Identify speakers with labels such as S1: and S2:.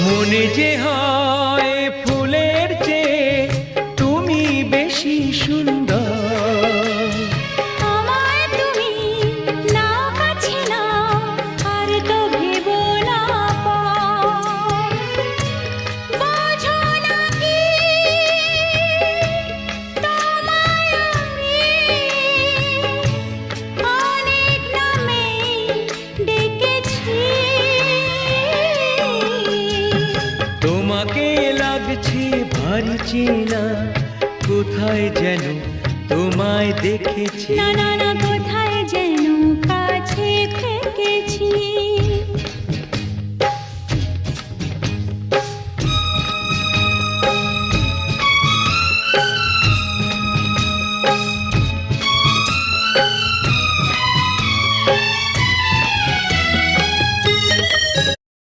S1: মনে যে হয় ফুলের চেয়ে তুমি বেশি সুন্দর।
S2: আমায় তুমি নাও কাছে নাও, আর তো ভেবো না পর। বোঝো না কি তোমায় আমি অনেক নামেই ডেকেছি।
S1: তোমাকে লাগছে ভারী চেনা, কোথায় যেন তোমায় দেখেছি।
S2: না না না, কোথায় যেন কাছে থেকেছি।